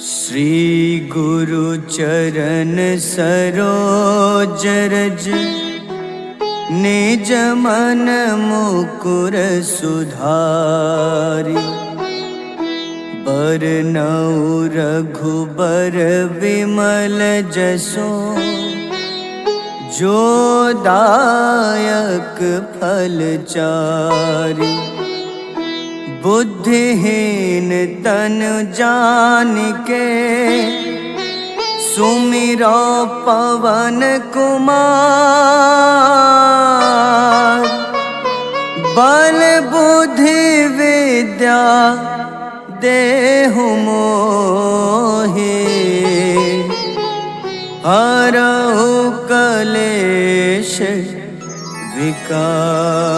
श्री गुरु चरण सरोज रज निज मन मुकुर सुधारि। बरनउँ रघुबर विमल जसो जो दायक फल चारि। बुद्धिहीन तनु जानिके सुमिरो पवन कुमार। बल बुद्धि विद्या देहु मोहि हरहु कलेश विकार।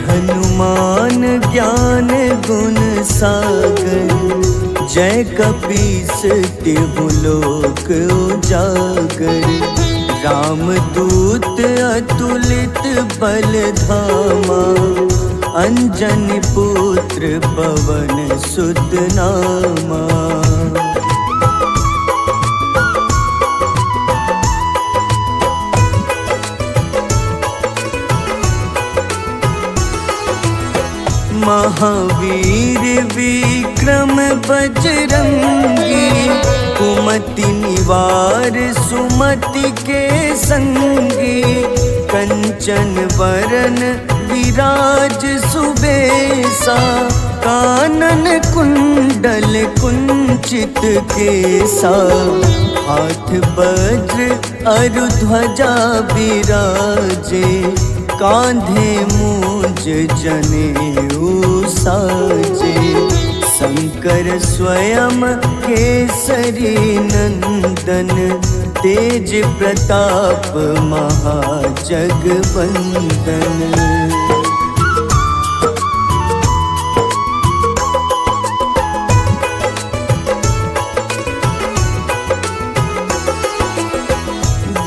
हनुमान ज्ञान गुण सागर जय कपीस तिहु लोक उजागर। रामदूत अतुलित बल धामा अंजनी पुत्र पवन सुत नामा। महावीर विक्रम बजरंगी कुमति निवार सुमति के संगी। कंचन वरन विराज सुबेसा कानन कुंडल कुंचित केसा। हाथ वज्र अरु ध्वजा विराजे कांधे मूंज जनेऊ साजे। शंकर स्वयं केसरी नंदन तेज प्रताप महाजगवंदन।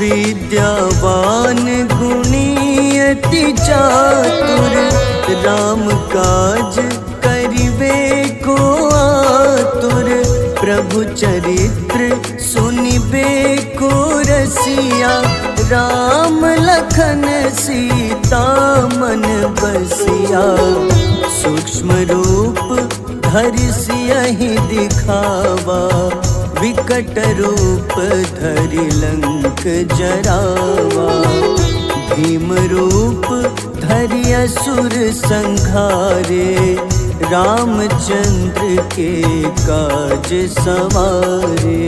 विद्यावान गुणी अति चातुर राम काज करिबे को आतुर। प्रभु चरित्र सुनिबे को रसिया राम लखन सीता मन बसिया। सूक्ष्म रूप धरि सियहि दिखावा विकट रूप धरि लंक जरावा। भीम रूप धरि असुर संहारे रामचंद्र के काज सवारे।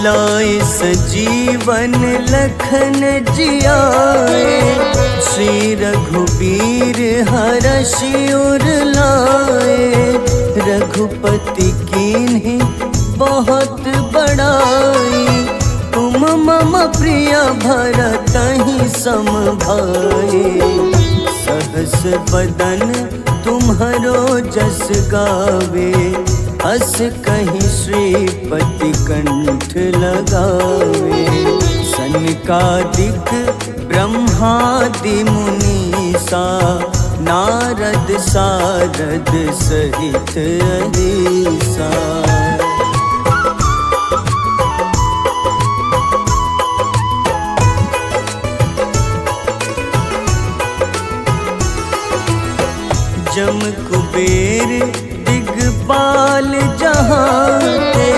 लाए सजीवन लखन जियाए श्री रघुबीर हरषि उर लाए। रघुपति कीन्ही बहुत बड़ाई तुम मम प्रिय भरतहि सम भाई। सहस बदन तुम्हरो जस गावे अस कहीं श्रीपति कंठ लगावे। सनकादिक ब्रह्मादि मुनीसा नारद सारद सहित अहिसा। जम कुबेर दिगपाल जहाते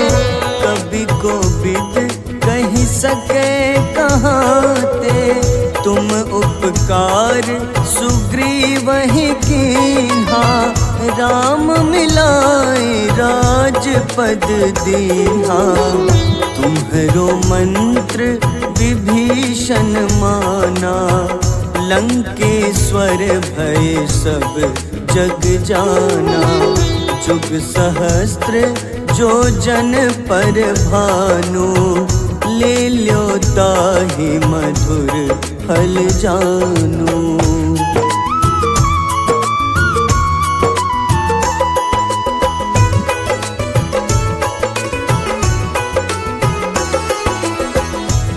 कभी कोविद कहीं सके कहाते। तुम उपकार सुग्रीवहि कीन्हा राम मिलाए राजपद दीन्हा। तुम्हरो मंत्र विभीषण माना लंकेश्वर भय सब जग जाना। जुग सहस्त्र जो जन पर भानु, ले ल्यो ताहि मधुर फल जानु।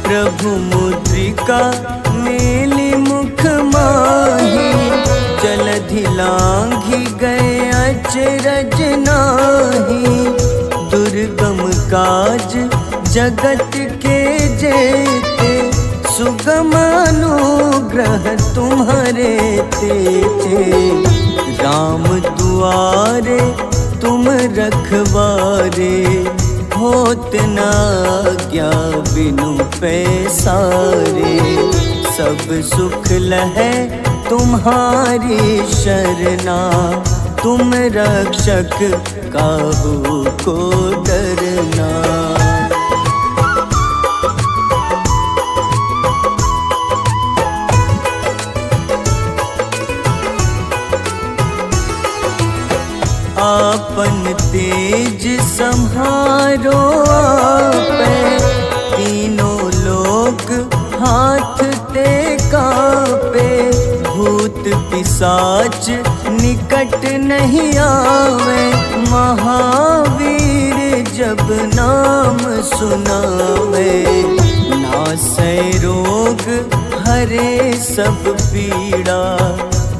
प्रभु मुद्रिका मेली मुख माही, जलधि लांघि गए अचरज नाही। दुर्गम काज जगत के जेते, सुगम अनुग्रह तुम्हारे तेते। राम दुआरे तुम रखवारे, होत न आज्ञा बिनु पैसारे। सब सुख लहै तुम्हारी शरणा, तुम रक्षक काहू को डरना। आपन तेज सम्हारो आपै, तीनों लोक हाथ ते कापे। भूत पिशाच निकट नहीं आवे, महावीर जब नाम सुनावे। नासै रोग हरे सब पीड़ा,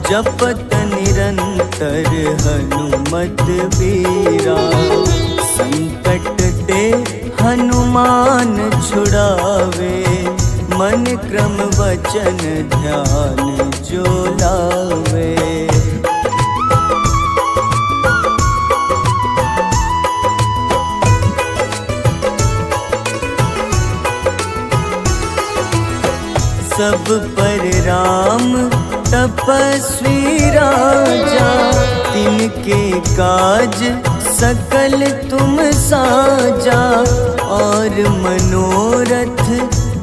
जपत निरंतर हनुमत बीरा। संकट ते हनुमान छुड़ावे, मन क्रम वचन ध्यान जो लावे। सब पर राम तपस्वी राजा, तिनके काज सकल तुम साजा। और मनोरथ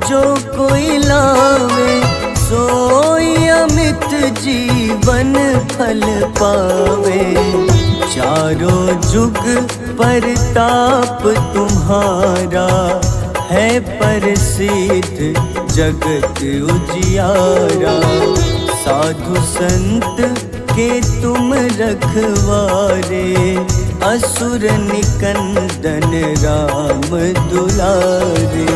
जो कोई लावे, सोई अमित जीवन फल पावे। चारों जुग परताप तुम्हारा, है प्रसिद्ध जगत उजियारा। साधु संत के तुम रखवारे, असुर निकंदन राम दुलारे।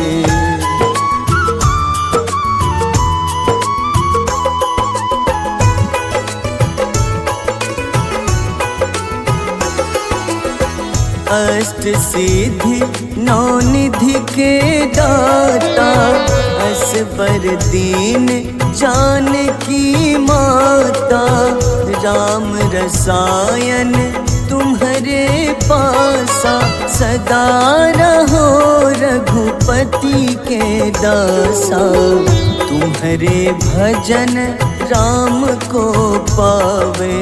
अष्ट सिद्धि नौ निधि के दाता, असबर दीन जानकी माता। राम रसायन तुम्हारे पासा, सदा रहो रघुपति के दासा। तुम्हारे भजन राम को पावे,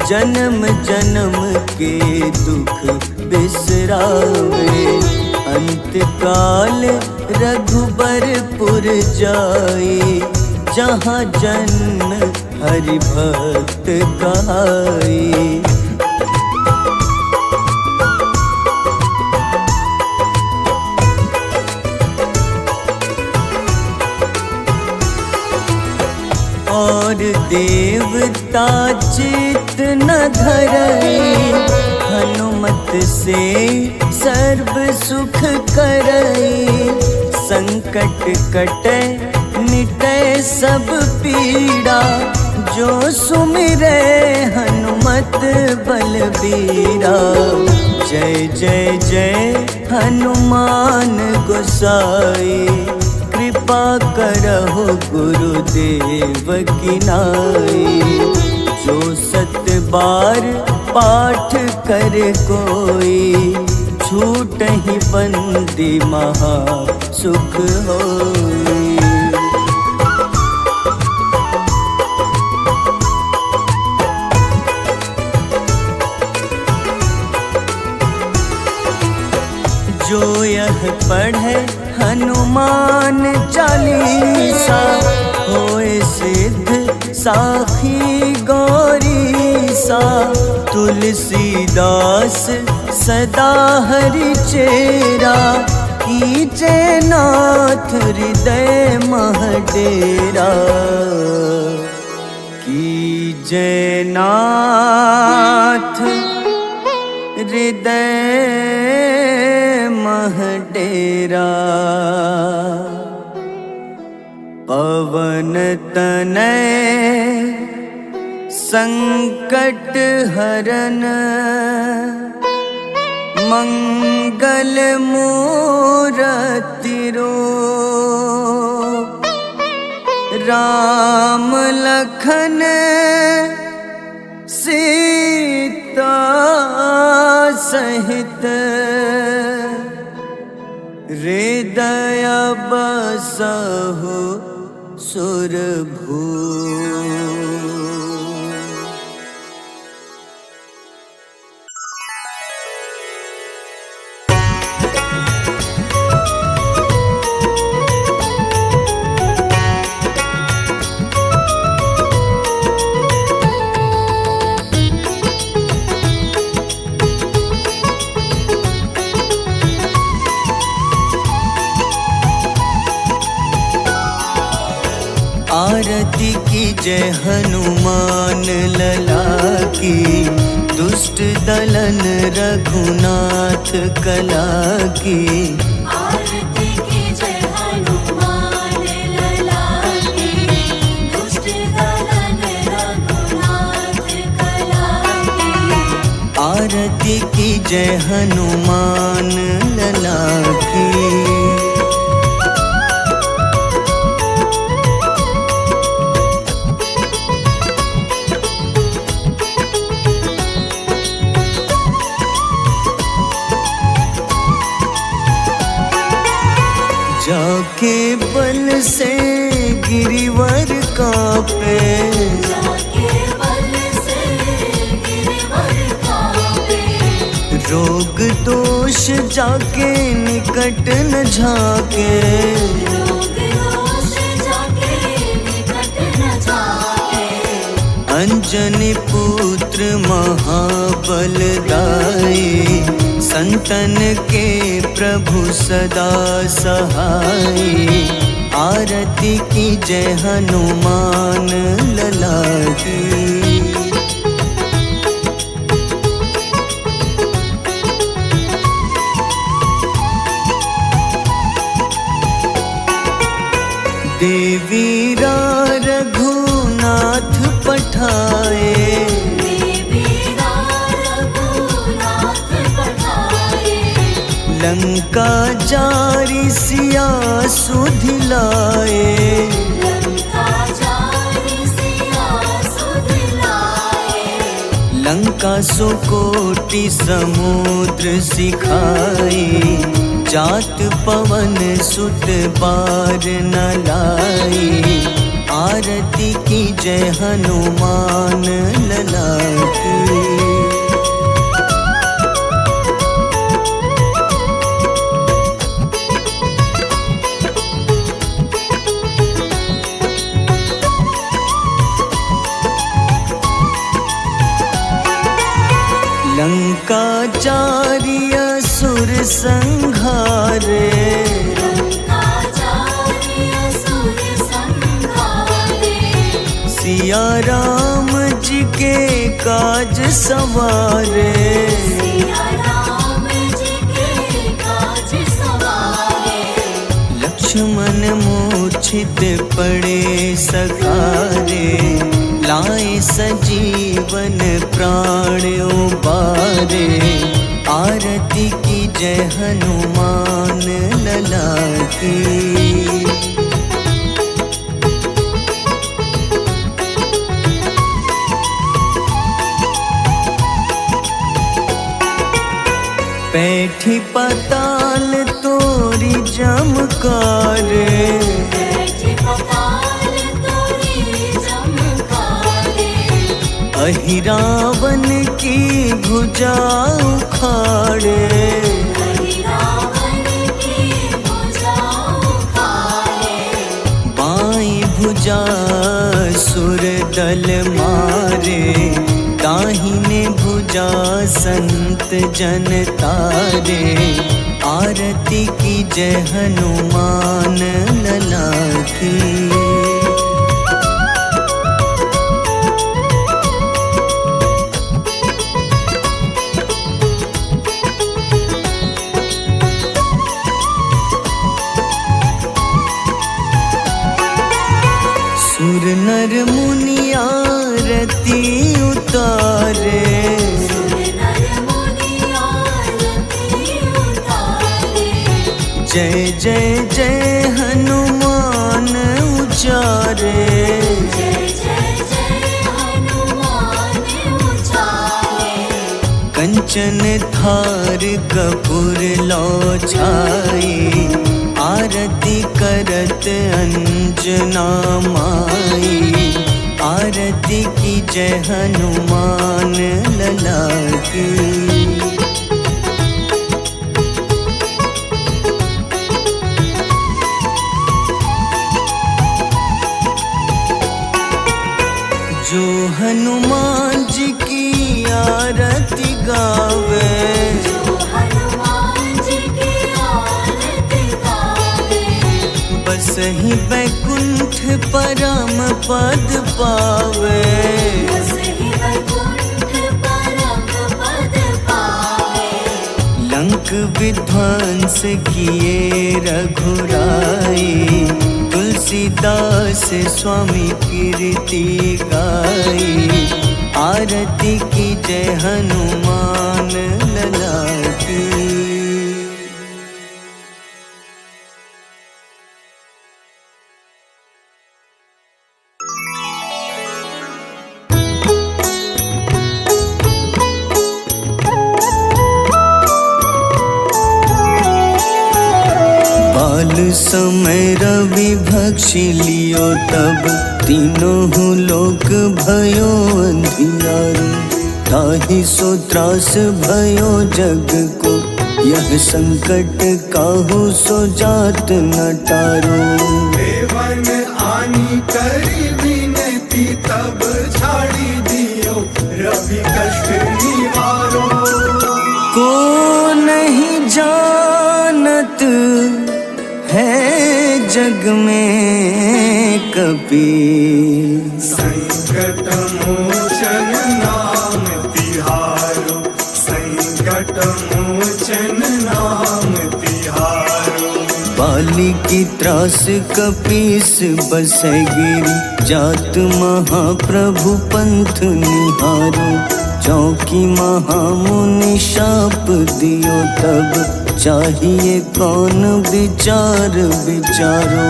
जन्म जन्म के दुख बिसरावे। अंत काल रघुबरपुर जाई, जहाँ जन्म हरि भक्त कहाई। और देवता चित न धरई, हनुमत से सर्व सुख करई। संकट कटे मिटे सब पीड़ा, जो सुमिरे हनुमत बलबीरा। जय जय जय हनुमान गोसाई, कृपा करहु गुरुदेव की नाई। जो सत बार पाठ करे कोई, छूटहि बंदी महा सुख होई। जो यह पढ़े हनुमान चालीसा, होए सिद्ध साखी गौरीसा। सा तुलसीदास सदा हरि चेरा, कीजे नाथ हृदय मह डेरा, कीजे नाथ हृदय मह डेरा। पवन तनय संकट हरन, मंगल मूरति रूप, राम लखन सीता सहित, हृदय बसहु सुरभूप। आरती की जय हनुमान लला की, दुष्ट दलन रघुनाथ कला की। आरती की जय हनुमान लला की, दुष्ट दलन रघुनाथ कला की। आरती की जय हनुमान लला की। जाके बल से गिरिवर कांपे, जाके बल से गिरिवर कांपे। रोग दोष जाके निकट न झाके, रोग दोष जाके निकट न जाके। अंजनी पुत्र महाबलदाई, संतन के प्रभु सदा सहाय। आरती की जय हनुमान लला की। देवी रघुनाथ पठाए, लंका जारी सिया सुधिलाए। लंका सुकोटि समुद्र सिखाए, जात पवन सुत बार न लाए। आरती की जय हनुमान लला की। लंका जारी असुर संहारे, सिया राम जी के काज सवारे। लक्ष्मण मूर्छित पड़े सखारे, लाए सजीवन प्राण उबारे। आरती की जय हनुमान लला की। पैठी पताल तोरी जमकारे, अहिरावन की भुजा उखाड़े। बाईं भुजा सुर दल मारे, दाहिने भुजा संत जन तारे, आरती की जय हनुमान लला की। सुर नर मुनि आरती उतारे, सुर नर मुनि आरती उतारे। जय जय जय हनुमान उचारे, जय जय जय हनुमान उचारे। कंचन थार कपूर लो छाई, आरती करत अंजना माई। आरती की जय हनुमान लला की। जो हनुमान जी की आरती गावे, जो हनुमान जी की आरती गावे। बस ही बैकुंठ परम पद पावे, बस ही वैकुंठ परम पद पावे। लंक विध्वंस किए रघुराई, तुलसीदास स्वामी कीर्ति गाई। आरती की जय हनुमान लला की। बाल समय रवि भक्षी लियो, तब तीनों लोक भयो अंधियारो। ताहि सो त्रास भयो जग को, यह संकट काहू सो जात न टारो। देवन आनी करी विनती, तब छाड़ी दियो रवि कष्ट निवारो। को नहीं जानत है जग में कपि, संकट मोचन नाम तिहारो। संकट मोचन नाम तिहारो। बाली की त्रास कपीस बसै गिरी, जात महाप्रभु पंथ निहारो। चौकी महामुनि शाप दियो, तब चाहिए कौन विचार विचारो।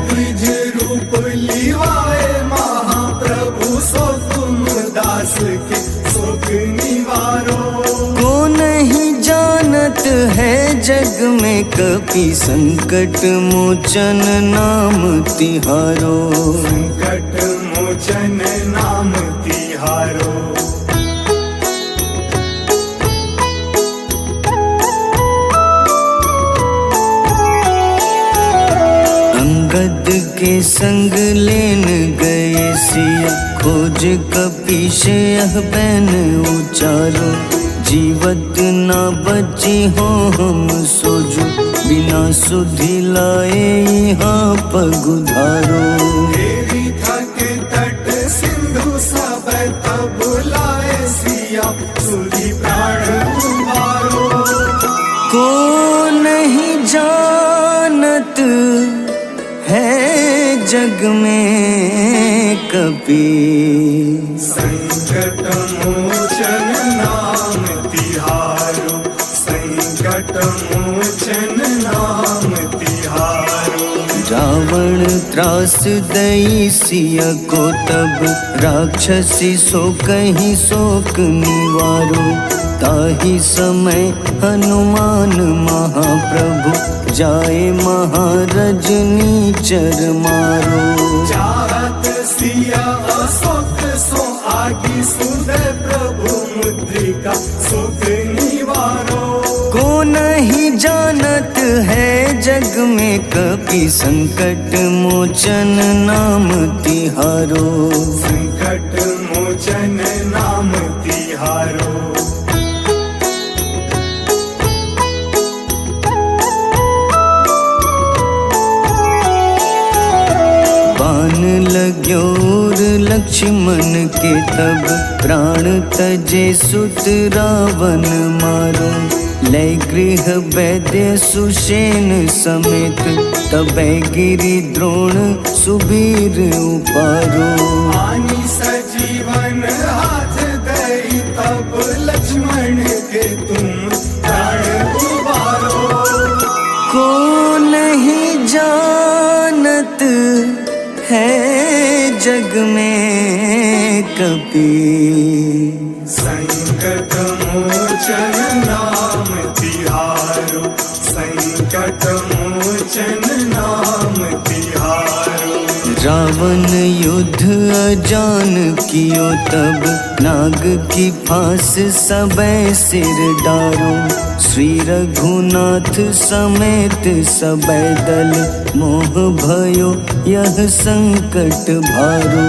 द्विज रूप लिवाए महाप्रभु, सो तुम दास के शोक निवारो। को नहीं जानत है जग में कपि, संकट मोचन नाम तिहारो। संकट मोचन नाम तिहारो। अंगद के संग लेन गए सिया, खोज कपीश यह बैन उचारो। जीवत ना बची हो हम सोजो, बिना सुधि लाए यहाँ पगुधारो। देवी थक तट सिंधु सब तब लाए सिया, सुधि प्राण उबारो। को नहीं जानत है जग में कपि, संकट मोचन नाम तिहारो। संकट मोचन नाम तिहारो। रावण त्रास दई सिया को, तब राक्षसी सो कहीं शोक निवारो। ताहि समय हनुमान महाप्रभु, जाए महारजनी चर मारो। चाहत सिया अशोक सो आगी, सुदय प्रभु मुद्रिका शोक निवारो। को नहीं जानत है जग में कपि, संकट मोचन नाम तिहारो। संकट मोचन नाम तिहारो। बाण लाग्योर लक्ष्मण के तब प्राण तजे सुत रावण मारो। लै गृह वैद्य सुषेण समेत तबै गिरि द्रोण सुबीर उपारो। आनी सजीवन हाथ दई तब लक्ष्मण के तुम प्राण उबारो। को नहीं जानत है जग में कपि, संकट मोचन नाम तिहारो। संकट मोचन नाम तिहारो। रावण युद्ध अजान कियो तब नाग की फांस सबे सिर डारो। श्री रघुनाथ समेत सबे दल मोह भयो यह संकट भारो।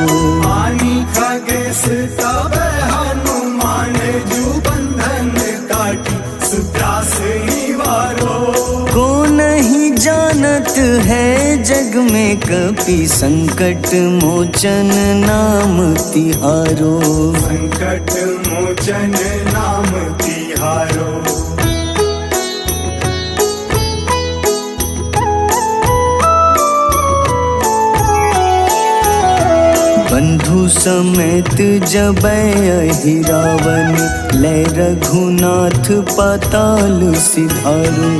आनी खगेश तब हनुमान जू बंधन काटी सुत्रास निवारो। को नहीं जानत है जग में कपि, संकट मोचन नाम तिहारो। संकट मोचन नाम तिहारो। बंधु समेत जबै अहि रावण, लै रघुनाथ पाताल सिधारो।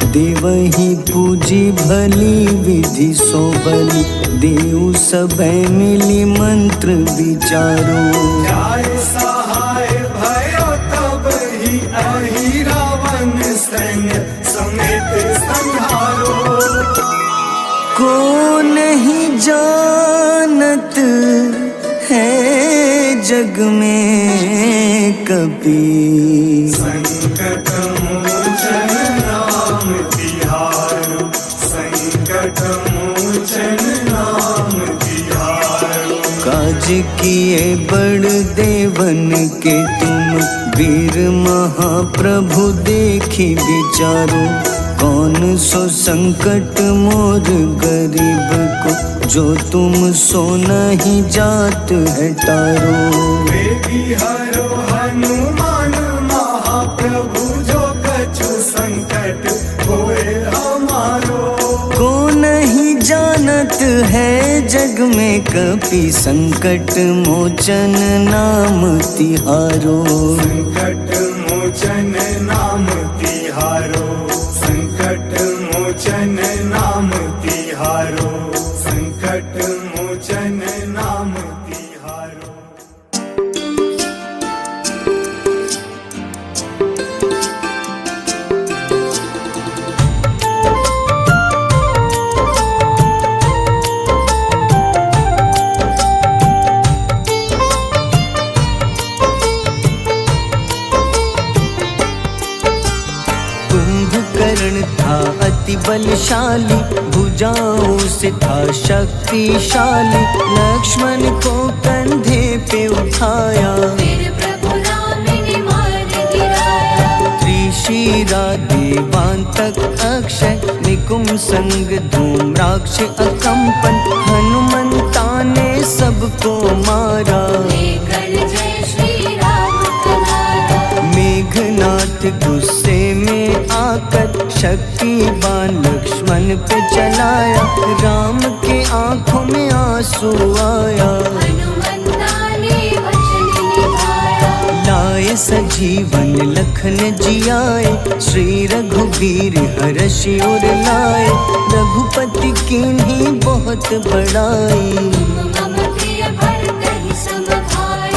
देवहि पूजी भली विधि सो बलि, देव सबे मिली मंत्र विचारो। जाय सहाय भयो तब ही अहि रावण सैन्य समेत संहारो। को नहीं जानत है जग में कपि, संकट मोचन नाम तिहारो। संकट मोचन नाम तिहारो। काज किए बड़ देवन के तुम, वीर महाप्रभु देखी विचारो। कौन सो संकट मोर गरीब को, जो तुम सो नहीं जात है टारो। वेगी हरो हनुमान महाप्रभु, जो कछु संकट होए हमारो। को नहीं जानत है जग में कपि, संकट मोचन नाम तिहारो। संकट मोचन नाम तिहारो। संकट मोचन नाम तिहारो। संकट मोचन नाम तिहारो। कुंभकर्ण था अति बलशाली, भुजाओं से था शक्तिशाली। लक्ष्मण को कंधे पे उठाया, फिर प्रभु राम ने मार गिराया। त्रिशिरा देवांतक अक्षय, निकुम संग धूम्राक्ष अकंपन। हनुमंता ने सबको मारा, लेकर जय श्री राम कनारा। मेघनाथ गुस्से में आकर शक्तिवान लक्ष्मण पे चलाया। राम के आंखों में आंसू आया, हनुमंता ने वचन निभाया। लाए सजीवन लखन जियाए, श्री रघुवीर हर्षि उर लाए। रघुपति कीन्ही बहुत बड़ाई, मम प्रिय भरत ही सम भाई।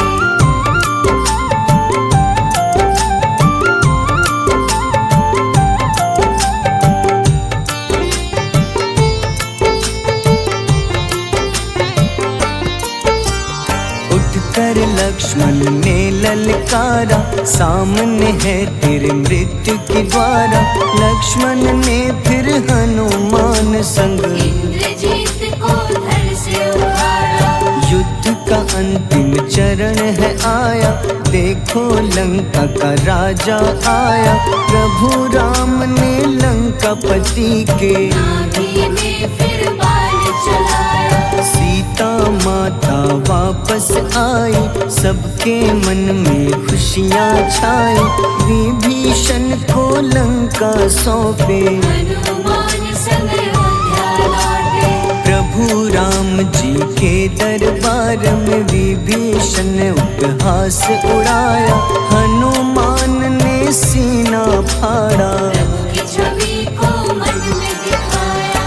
उठकर लक्ष्मण ने ललकारा, सामने है तेरे मृत्यु की द्वारा। लक्ष्मण ने फिर हनुमान संग, इंद्रजीत को धड़ से उखाड़ा। युद्ध का अंतिम चरण है आया, देखो लंका का राजा आया। प्रभु राम ने लंकापति के नाभि में फिर बाण चलाया। सीता माता वापस आई, सबके मन में खुशियाँ छाई। विभीषण को लंका सौंपे, हनुमान संग अयोध्या लौटे। प्रभु राम जी के दरबार में विभीषण उपहास उड़ाया। हनुमान ने सीना फाड़ा, प्रभु की छवि को मन में दिखाया।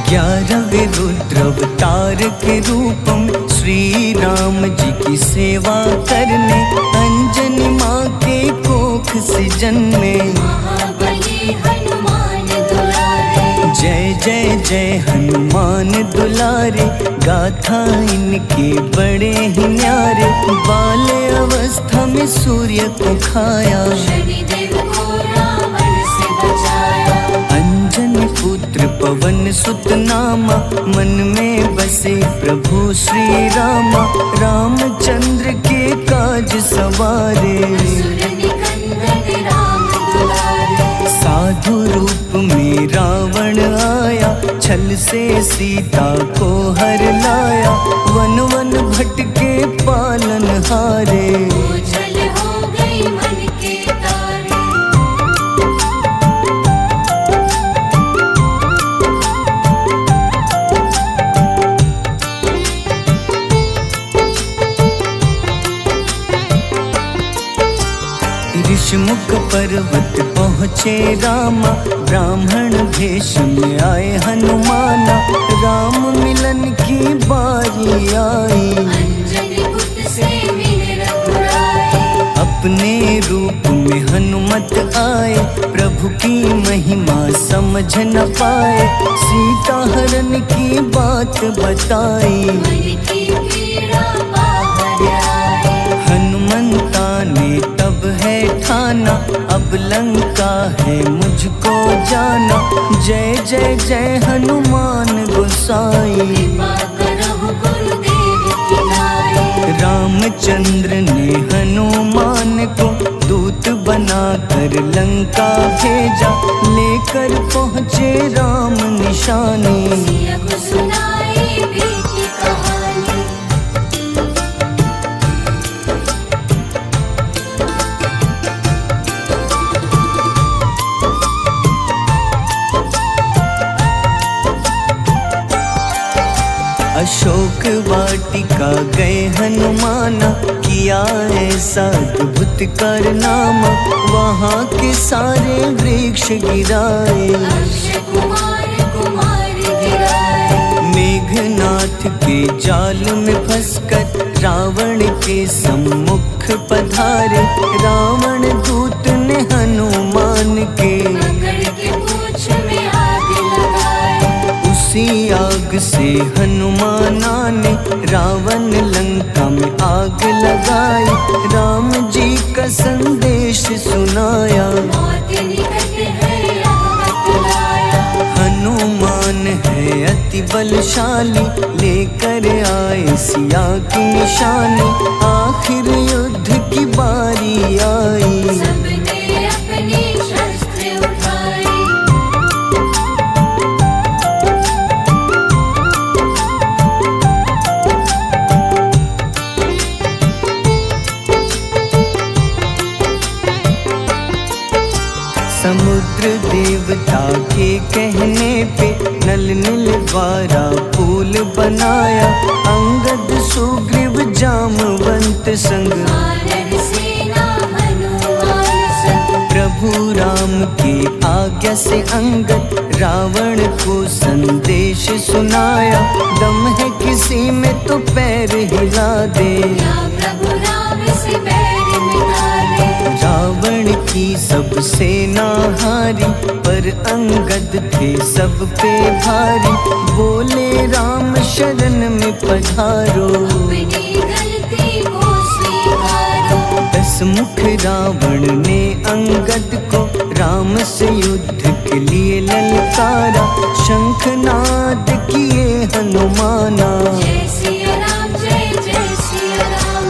ग्यारहवें रुद्र अवतार के रूप में श्री राम जी की सेवा करने अंजनी माँ के कोख से जन्मे। महाबली हनुमान दुलारे, जय जय जय हनुमान दुलारे, गाथा इनके बड़े ही न्यारे। बाल्य अवस्था में सूर्य को खाया, शनिदेव को रावण से बचाया। अंजनी पुत्र पवन सुत नामा, मन में बसे प्रभु श्री रामा। रामचंद्र के काज सवारे, असुर निकंदन राम दुलारे। साधु रूप में रावण आया, छल से सीता को हर लाया। वन वन भटके पालन हारे, ओझल हो गई मन के तारे। ऋषिमुख पर्वत पहुँचे रामा, ब्राह्मण भेष में आए हनुमाना। राम मिलन की बारी आई, अंजनी पुत्र से मिले रघुराई। अपने रूप में हनुमत आए, प्रभु की महिमा समझ न पाए। सीता हरण की बात बताई, मन की पीड़ा बाहर आई। हनुमंता ने तब है ठाना, अब लंका है मुझको जाना। जय जय जय हनुमान गोसाई, कृपा करहु गुरुदेव की नाई। रामचंद्र ने हनुमान को दूत बनाकर लंका भेजा। लेकर पहुँचे राम निशानी, सिया को सुनाई बीती कहानी। अशोक वाटिका गए हनुमाना, किया ऐसा अद्भुत कारनामा। वहाँ के सारे वृक्ष गिराए, अक्षय कुमार कुमार गिराए। मेघनाथ के जाल में फंसकर रावण के सम्मुख पधारे। रावण दूत ने हनुमान के पकड़ के पूंछ में आग लगाए। उसी आग से हनुमाना ने रावण लंका में आग लगाई। राम जी का संदेश सुनाया, मौत निकट है यह बतलाया। हनुमान है अति बलशाली, लेकर आए सिया की निशानी। आखिर युद्ध की बारी आई, सबने अपनी शस्त्र उठाई। समुद्र देवता के कहने पे नल नील द्वारा पुल बनाया। अंगद सुग्रीव जामवंत संग, वानर सेना हनुमान संग। प्रभु राम की आज्ञा से अंगद रावण को संदेश सुनाया। दम है किसी में तो पैर हिला दे, या प्रभु राम से बैर मिटा दे। रावण की सब सेना हारी, पर अंगद थे सब पे भारी। बोले राम शरण में पधारो, अपनी गलती को स्वीकारो। हंसमुख रावण ने अंगद को राम से युद्ध के लिए ललकारा। शंखनाद किए हनुमाना, जय सिया राम जय जय सिया राम।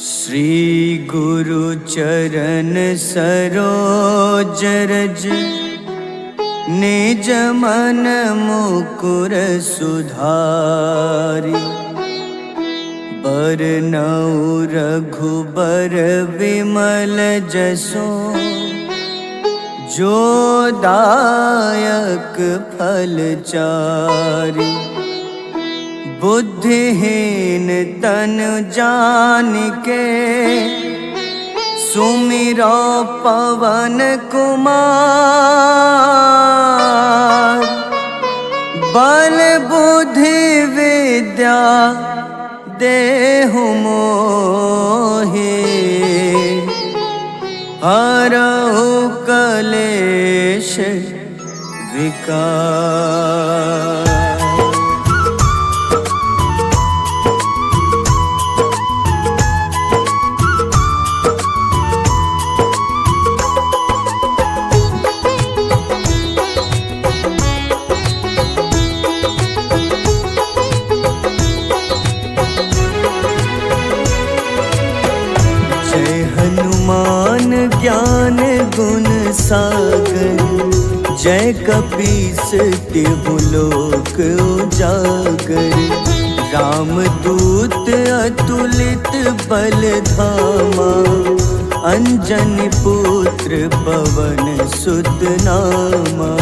श्री गुरु चरण सरोज रज निज मन मुकुर सुधारि। बरनउँ रघुबर विमल जसो जो दायक फल चारि। बुद्धिहीन तनु जानिके सुमिरो पवन कुमार। बल बुद्धि विद्या देहु मोहि, हरहु कलेश विकार। ज्ञान गुण सागर, जय कपीस तिहु लोक उजागर। रामदूत अतुलित बल धामा, अंजनी पुत्र पवन सुत नामा।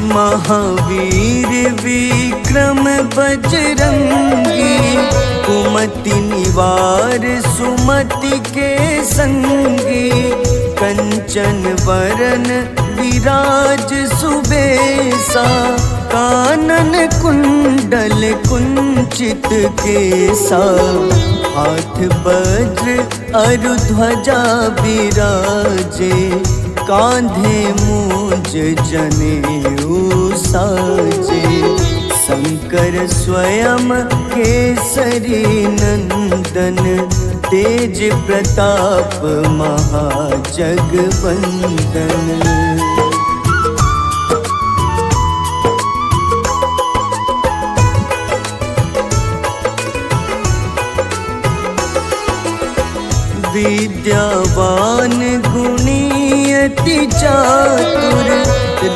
महावीर विक्रम बजरंगी, कुमति निवार सुमति के संगी। कंचन वरन विराज सुबेसा, कानन कुंडल कुंचित केसा। हाथ वज्र अरु ध्वजा बिराजे, कांधे मूंज जनेऊ साजे। शंकर स्वयं केसरी नंदन, तेज प्रताप महाजगवंदन। विद्यावान गुणी अति चातुर,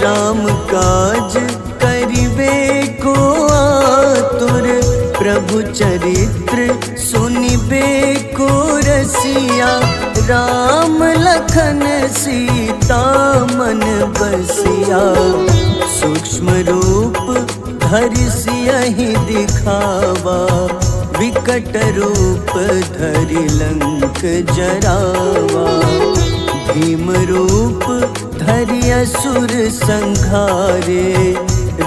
राम काज करिबे को आतुर। प्रभु चरित्र सुनिबे को रसिया, राम लखन सीता मन बसिया। सूक्ष्म रूप धरि सियहि दिखावा, विकट रूप धरि लंक जरावा। भीम रूप धरि असुर संहारे,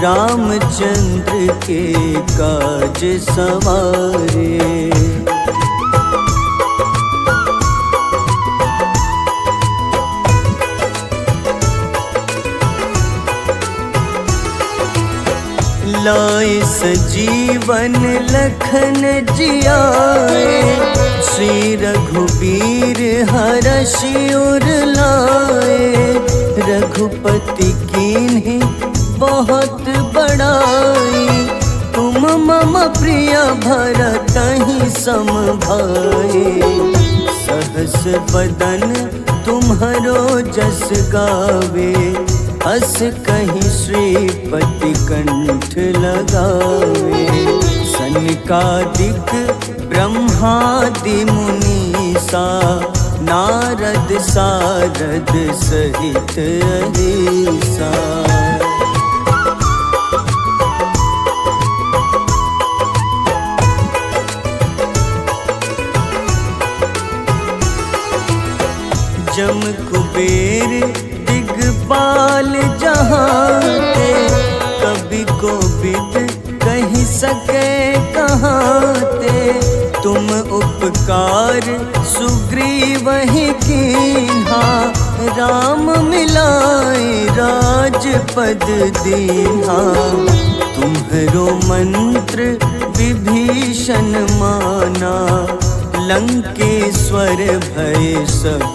रामचंद्र के काज सवारे। लाए सजीवन लखन जियाए, श्री रघुबीर हरषि उर लाए। रघुपति कीन्ही बहुत बड़ाई, तुम मम प्रिय भरतहि सम भाई। सहस बदन तुम्हरो जस गावे, अस कहीं श्रीपति कंठ लगावे। सनकादिक ब्रह्मादि मुनीसा, नारद सारद सहित अहिसा। जम कुबेर दिगपाल जहाँ ते, कवि कोविद कहीं सके कहाँ ते, तुम उपकार सुग्रीव ही कीन्हा, राम मिलाए राजपद दीन्हा। तुम्हरो मंत्र विभीषण माना, लंकेश्वर भय सब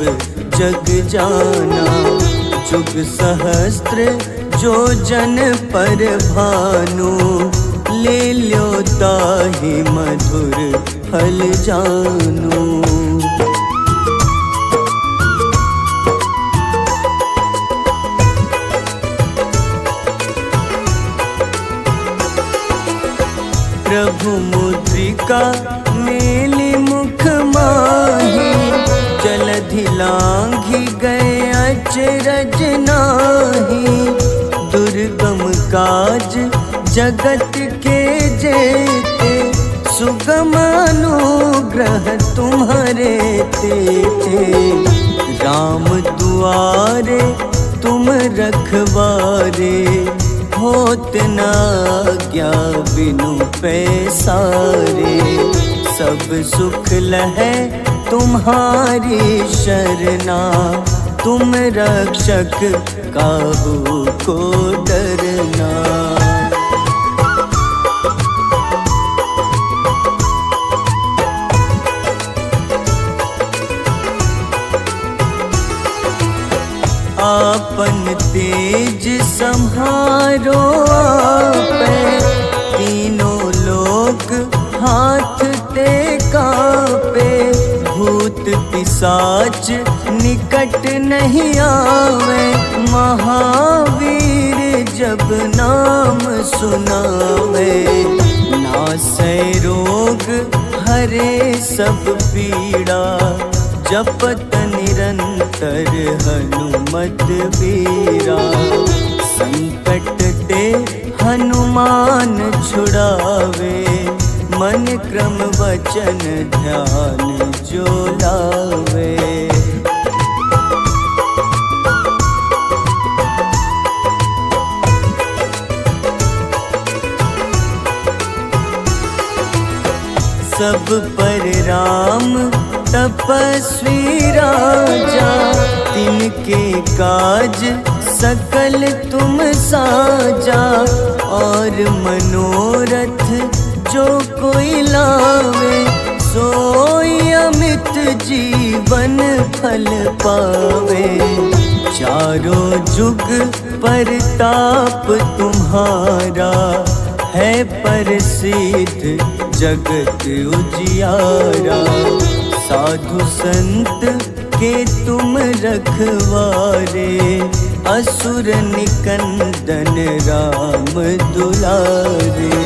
जग जाना। जुग सहस्त्र जो जन पर भानु, ले ल्यो ताहि मधुर फल जानू। प्रभु मुद्रिका मेली मुख माही, जलधि लांघि गए अचरज नाही। दुर्गम काज जगत के जेते, सुगम अनुग्रह तुम्हारे तेते। राम दुआरे तुम रखवारे, होत न आज्ञा बिनु पैसारे। सब सुख लहै तुम्हारी शरणा, तुम रक्षक काहू को डरना। आपन तेज सम्हारो आपै, तीनों लोक हाथ ते कांपे। भूत पिशाच निकट नहीं आवे, महावीर जब नाम सुनावे। नासै रोग हरे सब पीड़ा, जपत निरंतर हनुमत बीरा। संकट ते हनुमान छुड़ावे, मन क्रम वचन ध्यान जो लावे। सब पर राम तपस्वी राजा, तिनके काज सकल तुम साजा। और मनोरथ जो कोई लावे, सोई अमित जीवन फल पावे। चारों जुग परताप तुम्हारा, है प्रसिद्ध जगत उजियारा। साधु संत के तुम रखवारे, असुर निकंदन राम दुलारे।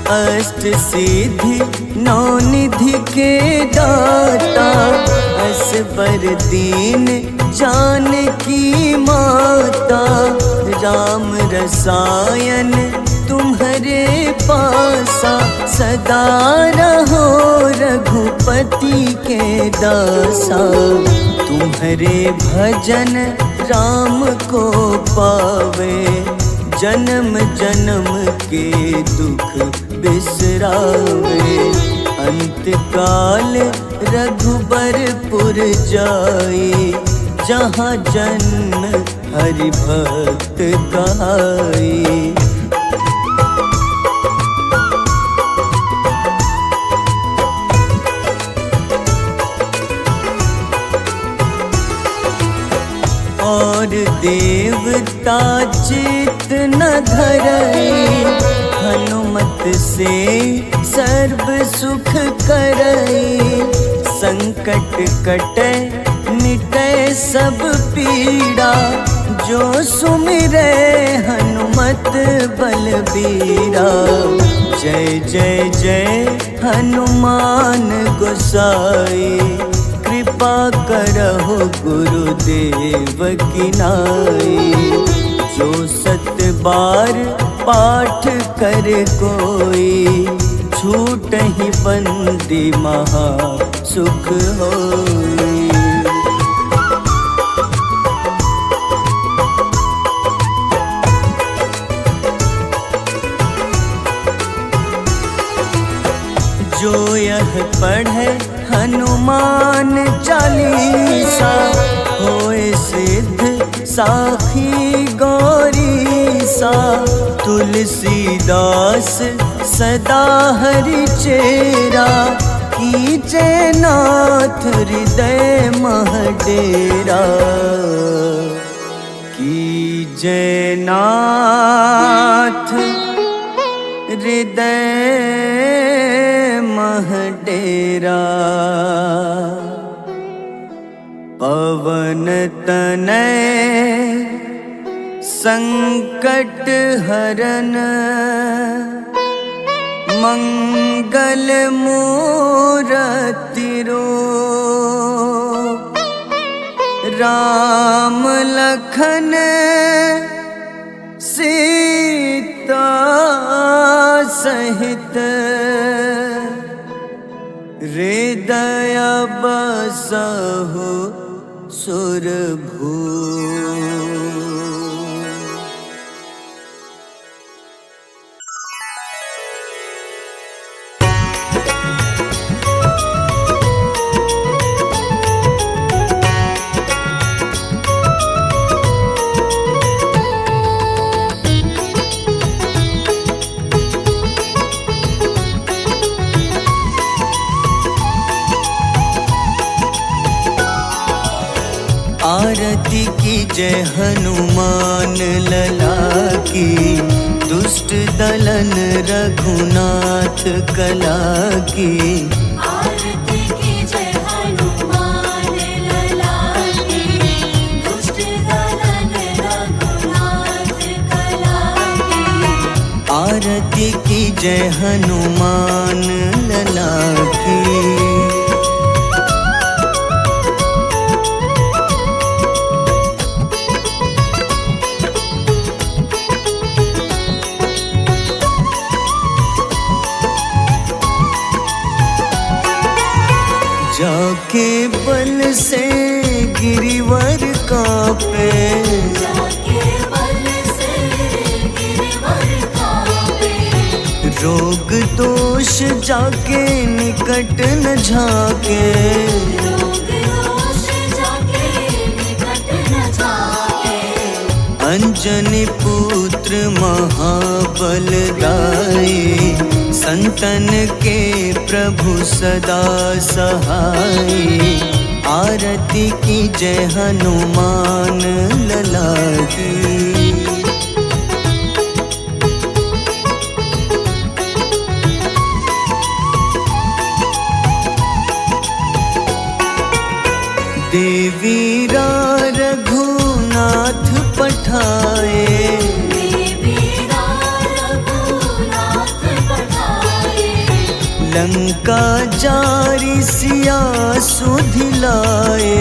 अष्ट सिद्धि नौ निधि के दाता, असबर दीन जानकी माता। राम रसायन तुम्हारे पासा, सदा रहो रघुपति के दासा। तुम्हारे भजन राम को पावे, जन्म जन्म के दुख बिसरावे। अंत काल रघुबरपुर जाई, जहाँ जन्म हरि भक्त कहाई। और देवता चित न धरई, हनुमत से सर्व सुख करई। संकट कटे मिटे सब पीड़ा, जो सुमिरे हनुमत बलबीरा। जय जय जय हनुमान गोसाई, कृपा करहु गुरुदेव की नाई। जो 7 बार पाठ कर कोई, छूट ही बंदी महा सुख होई। जो यह पढ़े हनुमान चालीसा, होए सिद्ध साखी गौरीसा। तुलसीदास सदा हरि चेरा, कीजे नाथ हृदय मह डेरा। कीजे नाथ हृदय मह डेरा। पवन तनय संकट हरन, मंगल मूरति रूप। राम लखन सीता सहित, हृदय बसहु सुरभूप। आरती की जय हनुमान लला की, दुष्ट दलन रघुनाथ कला की। आरती की जय हनुमान लला की, दुष्ट दलन रघुनाथ कला की। आरती की जय हनुमान लला की। जाके बल से गिरिवर कांपे, जाके बल से गिरिवर कांपे। रोग दोष जाके निकट न झाके। रोग दोष जाके निकट न झाके। अंजनी पुत्र महाबलदाई, संतन के प्रभु सदा सहाय। आरती की जय हनुमान लला की। देवीरा रघुनाथ पठाए, लंका जारी सिया सुधिलाए।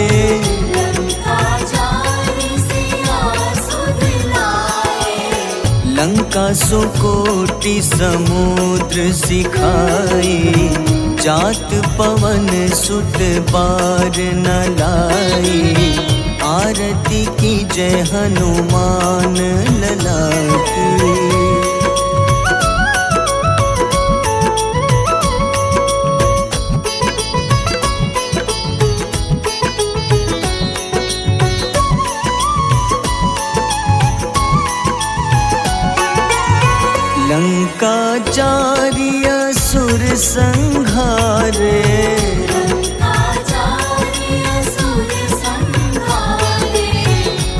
लंका सुकोटि समुद्र सिखाए। जात पवन सुत बार न लाए। आरती की जय हनुमान लला की। लंका जारी असुर संहारे।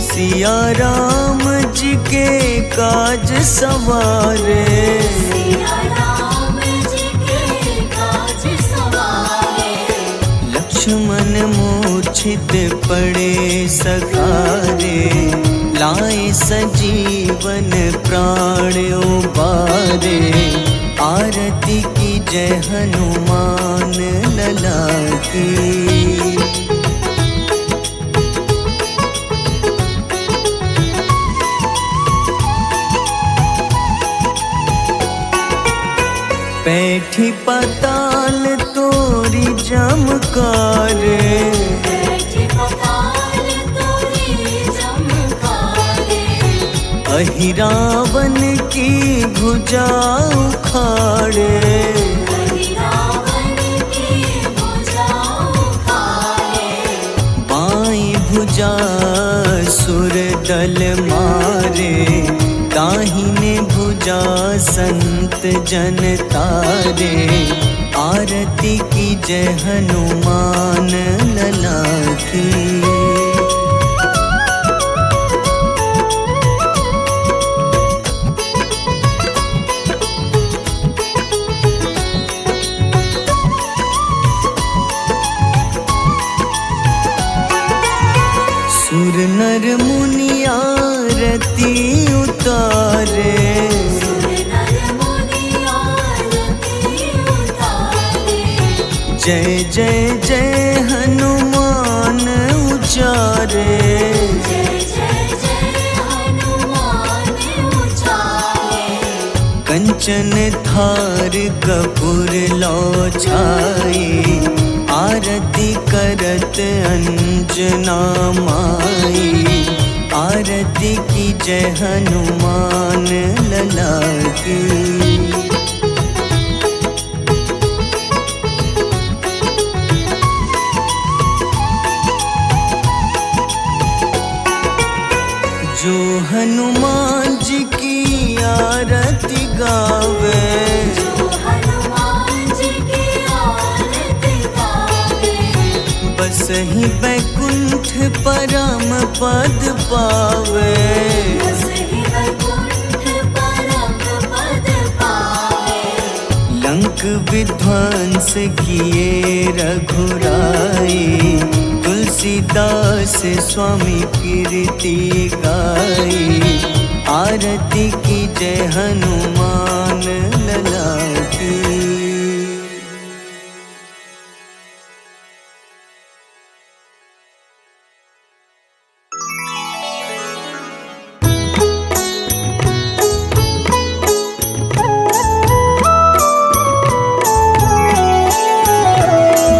सिया राम जी के काज सवारे। लक्ष्मण मूर्छित पड़े सखारे। लाए सजीवन प्राण उबारे। आरती की जय हनुमान लला की। बैठी पाताल तोरी जमकारे, बैठी पताल तोरी जमकारे, अहिरावन की भुजा उखाड़े, रावण की भुजा उखाड़े, बाईं भुजा सुर दल मारे, दाहिने भुजा संत जन तारे, आरती की जय हनुमान लला की। सुर नर मुनि आरती उतारे, सुर नर मुनि आरती उतारे, जय जय जय हनुमान उचारे, जय जय जय हनुमान उचारे, कंचन थार कपूर लो छाई, आरती करत अंजना माई, आरती की जय हनुमान लला की। जो हनुमान जी की आरती गावे, जो हनुमान जी की आरती गावे, बस ही वैकुंठ परम पद पावे, बस ही वैकुंठ परम पद पावे, लंक विध्वंस किए रघुराई, तुलसीदास स्वामी कीर्ति गाई, आरती की जय हनुमान लला की।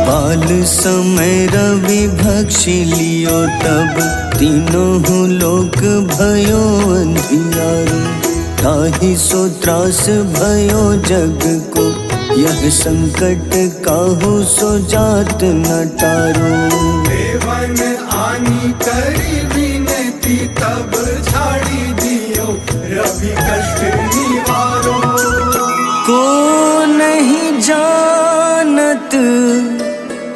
बाल समय रवि भक्षि लियो तब, तीनों लोक भयो अंधियारो, ताहि सो त्रास भयो जग को, यह संकट काहू सो जात न टारो। देवन आनी करी विनती तब झाड़ी दियो, रवि कष्ट निवारो। को नहीं जानत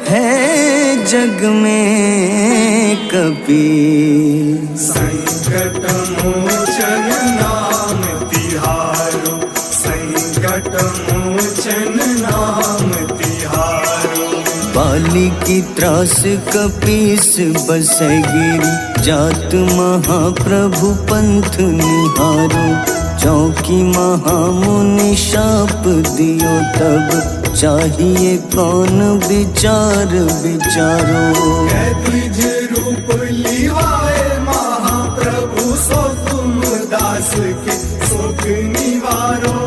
है जग में कपि, संकट मोचन नाम तिहारो, संकट मोचन नाम तिहारो। बाली की त्रास कपीस बसै गिरी, जात महाप्रभु पंथ निहारो, चौकी महामुनि शाप दियो तब, चाहिए कौन विचार विचारो। द्विज रूप लिवाए महाप्रभु, सो तुम दास के शोक निवारो।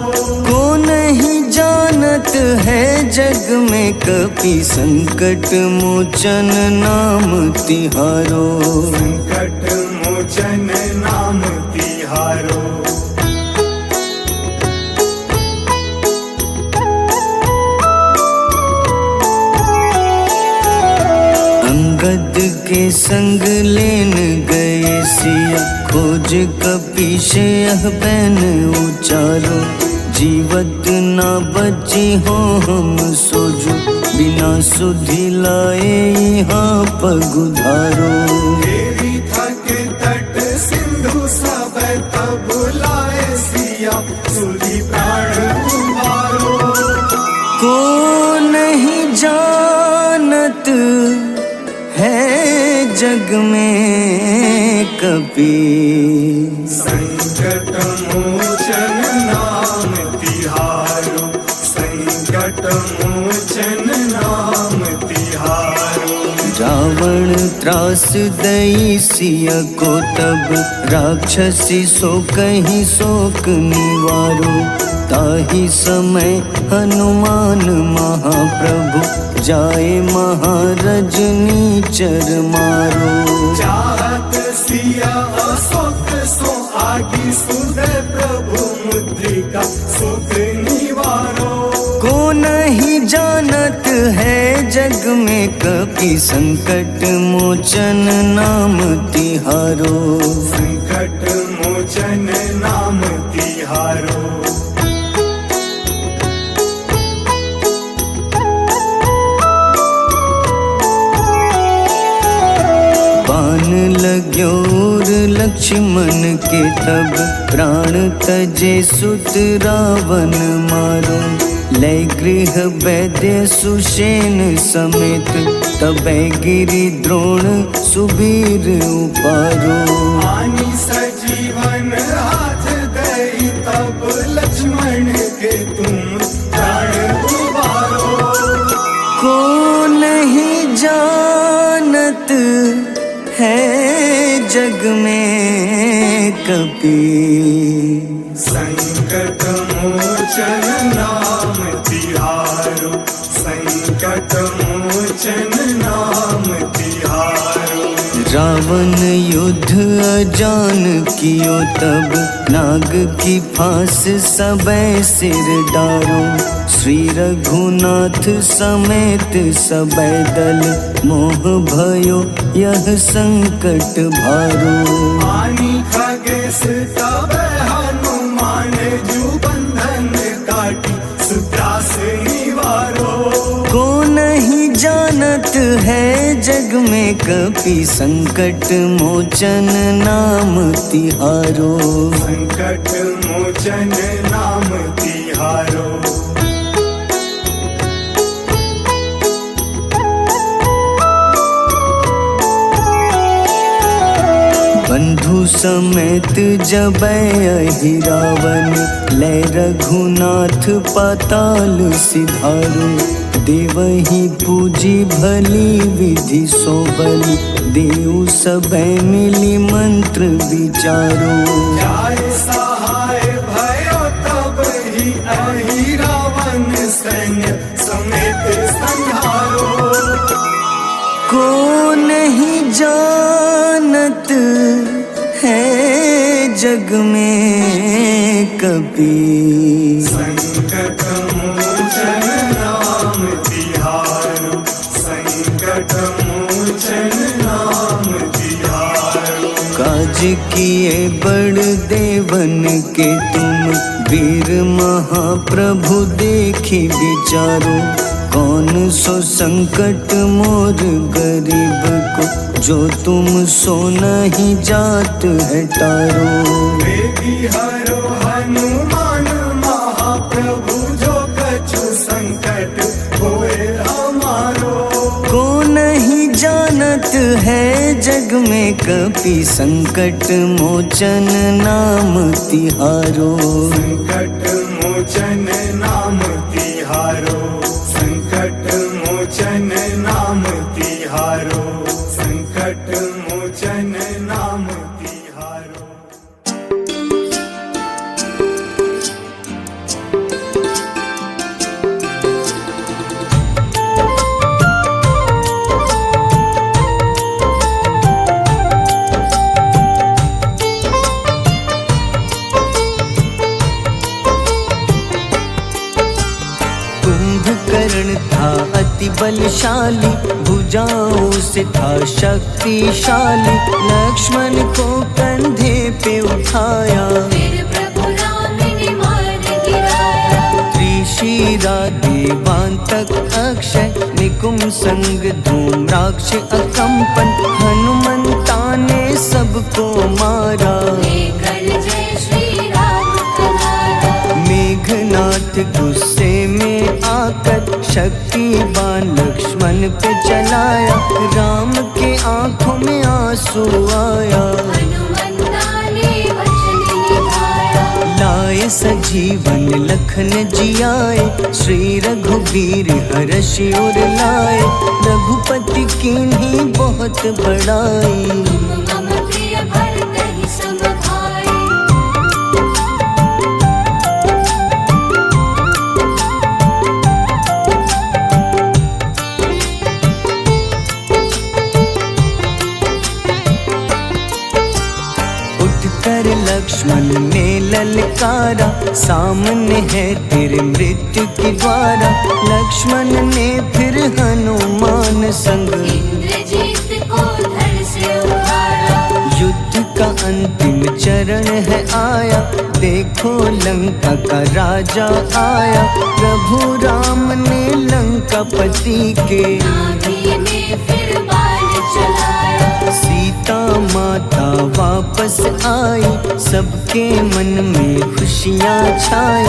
को नहीं जानत है जग में कपि, संकट मोचन नाम तिहारो, संकट मोचन नाम तिहारो। अंगद के संग लेन गए सिया, खोज कपीश यह बैन उचारो, जीवत ना बची हो हम सोजो, बिना सुधि लाए यहाँ पगुधारो। देवी थके तट सिंधु सब तब लाए सिया, सुधि प्राण उबारो। को नहीं जानत है जग में कपि, संकट मोचन नाम तिहारो, संकट मोचन नाम तिहारो। रावण त्रास दई सिया को तब राक्षसी सो कहीं शोक निवारो। ताहि समय हनुमान महाप्रभु जाए महारज नीचर मारो। चाहत सिया अशोक सो आगी सुदय प्रभु मुद्रिका सुख निवारो। को नहीं जानत है जग में कपि संकट मोचन नाम तिहारो। संकट मोचन नाम तिहारो। बाण लाग्योर लक्ष्मण के तब प्राण तजे सुत रावण मारो। लय गृह वैद्य सुषेण समेत तबै गिरि द्रोण सुबीर उपारो। आनी सजीवन हाथ दई तब लक्ष्मण के तुम प्राण उबारो। को नहीं जानत है जग में कपि संकट मोचन नाम तिहारो। संकट मोचन नाम तिहारो। रावण युद्ध अजान कियो तब नाग की फांस सबै सिर डारो। श्री रघुनाथ समेत सबै दल मोह भयो यह संकट भारो। आनी खगेश तब हनुमान जू बंधन काटी सुत्रास निवारो। को नहीं जानत है जग में कपि संकट मोचन नाम तिहारो। संकट मोचन नाम तिहारो। बंधु समेत जबै अहि रावण लय रघुनाथ पाताल सिधारो। देवहि पूजी भली विधि सो बलि देव सबै मिली मंत्र विचारो। जाय सहाय भयो तब ही अहि रावण सैन्य समेत संहारो। को नहीं जानत है जग में कपि संकट मोचन नाम तिहारो। संकट मोचन नाम तिहारो। काज किए बड़ देवन के तुम वीर महाप्रभु देखी विचारो। कौन सो संकट मोर गरीब को जो तुम सो नहीं जात है टारो। वेगी हरो हनुमान महाप्रभु जो कछु संकट होए हमारो। को नहीं जानत है जग में कपि संकट मोचन नाम तिहारो। संकट मोचन नाम तिहारो। संकट मोचन नाम तिहारो। संकट मोचन नाम तिहारो। कुंभकर्ण था अति बलशाली भुजाओं से था शक्तिशाली। लक्ष्मण को कंधे पे उठाया फिर प्रभु राम ने मार गिराया। त्रिशिरा देवांतक अक्षय निकुम संग धूम्राक्ष अकंपन। हनुमंता ने सबको मारा लेकर जय श्री राम कनारा। मेघनाथ गुस्से में आकर शक्तिवान लक्ष्मण पे चलाया। राम के आंखों में आंसू आया हनुमंता ने वचन निभाया। लाए लाए सजीवन लखन जियाए, श्री रघुबीर हर्षि उर लाए, रघुपति कीन्ही बहुत बड़ाई। मम प्रिय भरतहि सम भाई। उठकर लक्ष्मण ने ललकारा, सामने है तेरे मृत्यु की द्वारा। लक्ष्मण ने फिर हनुमान संग इंद्रजीत को धड़ से उतारा। युद्ध का अंतिम चरण है आया, देखो लंका का राजा आया। प्रभु राम ने लंकापति के नाभि में फिर बाण चलाया। सीता माता वापस आई, सबके मन में खुशियाँ छाई।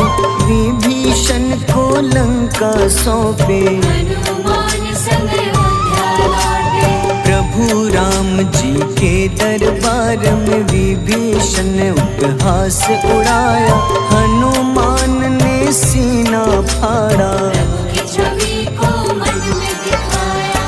विभीषण को लंका सौंपे, हनुमान संग अयोध्या लौटे। प्रभु राम जी के दरबार में विभीषण उपहास उड़ाया। हनुमान ने सीना फाड़ा, प्रभु की छवि को मन में दिखाया।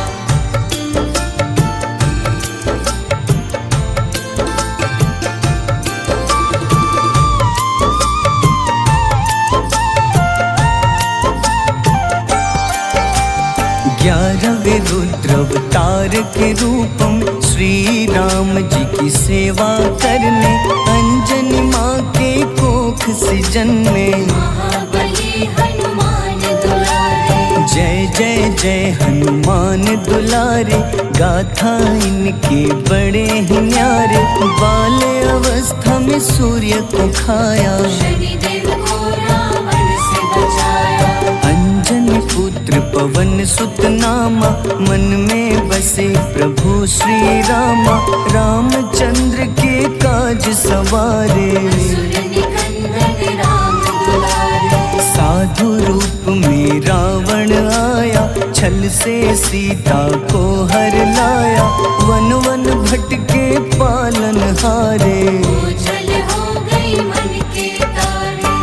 ग्यारहवें रुद्र अवतार के रूपम, श्री राम जी की सेवा करने, अंजनी माँ के कोख से जन्मे। महाबली हनुमान दुलारे। जय जय जय हनुमान दुलारे, गाथा इनके बड़े ही न्यारे। बाल्य अवस्था में सूर्य को खाया, शनिदेव को रावण से बचाया। अंजनी पुत्र पवन सुत नामा, मन में बसे प्रभु श्री रामा। रामचंद्र के काज सवारे, असुर निकंदन राम दुलारे। साधु रूप में रावण आया, छल से सीता को हर लाया। वन वन भटके पालन हारे, ओझल हो गई मन के तारे।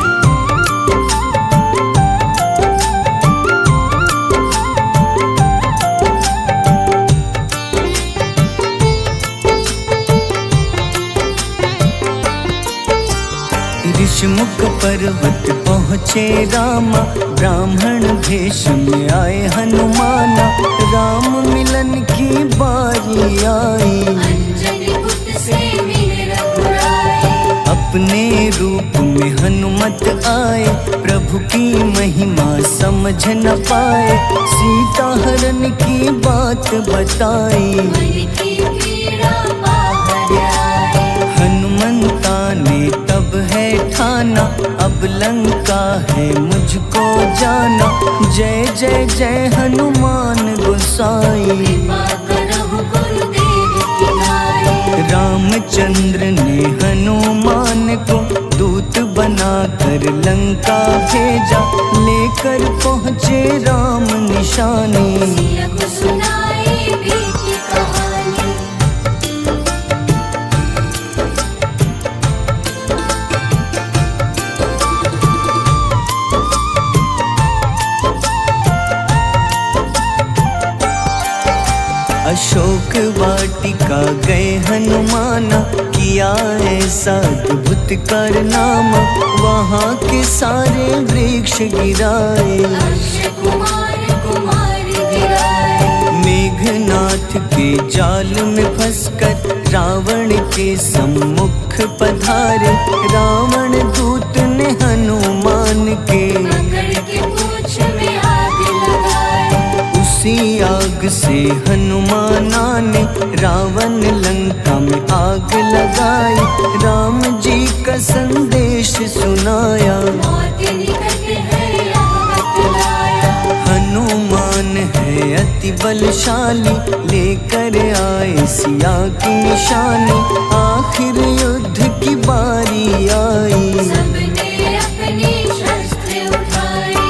ऋषमुख पर्वत पहुँचे रामा, ब्राह्मण भेष में आए हनुमाना। राम मिलन की बारी आई, अंजनी पुत्र से मिले रघुराई। अपने रूप में हनुमत आए, प्रभु की महिमा समझ न पाए। सीता हरण की बात बताई, मन की पीड़ा बाहर आई। हनुमंता ने तब है ठाना, अब लंका है मुझको जाना। जय जय जय हनुमान गोसाई, कृपा करहु गुरुदेव की नाई। रामचंद्र ने हनुमान को दूत बनाकर लंका भेजा। लेकर पहुँचे राम निशानी, सिया को सुनाई बीती कहानी। अशोक वाटिका गए हनुमाना, किया ऐसा अद्भुत कारनामा। वहाँ के सारे वृक्ष गिराए, अक्षय कुमार कुमार गिराए। मेघनाथ के जाल में फंसकर रावण के सम्मुख पधारे। रावण दूत ने हनुमान के पकड़ के पूंछ में आग लगाए। उसी आग से हनुमाना ने रावण लंका में आग लगाई। राम जी का संदेश सुनाया, मौत निकट है यह बतलाया। हनुमान है अति बलशाली, लेकर आए सिया की निशानी। आखिर युद्ध की बारी आई, सबने अपनी शस्त्र उठाई।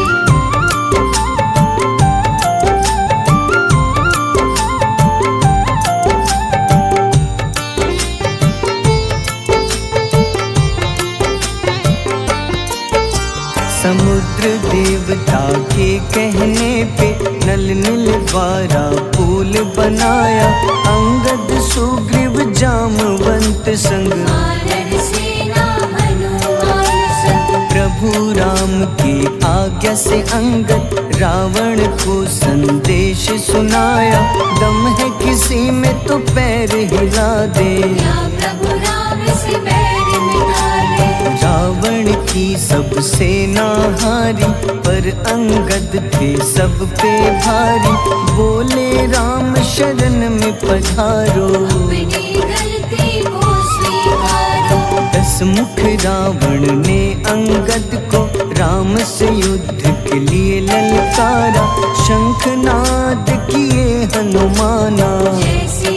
इंद्र देवता के कहने पे नल नील द्वारा पुल बनाया। अंगद सुग्रीव जामवंत संग वानर सेना हनुमान संग। प्रभु राम की आज्ञा से अंगद रावण को संदेश सुनाया। दम है किसी में तो पैर हिला दे, या प्रभु राम से बैर मिटा ले। रावण की सब सेना हारी, पर अंगद थे सब पे भारी। बोले राम शरण में पधारो, अपनी गलती को स्वीकारो। 10 मुख रावण ने अंगद को राम से युद्ध के लिए ललकारा। शंखनाद किए हनुमाना, जैसे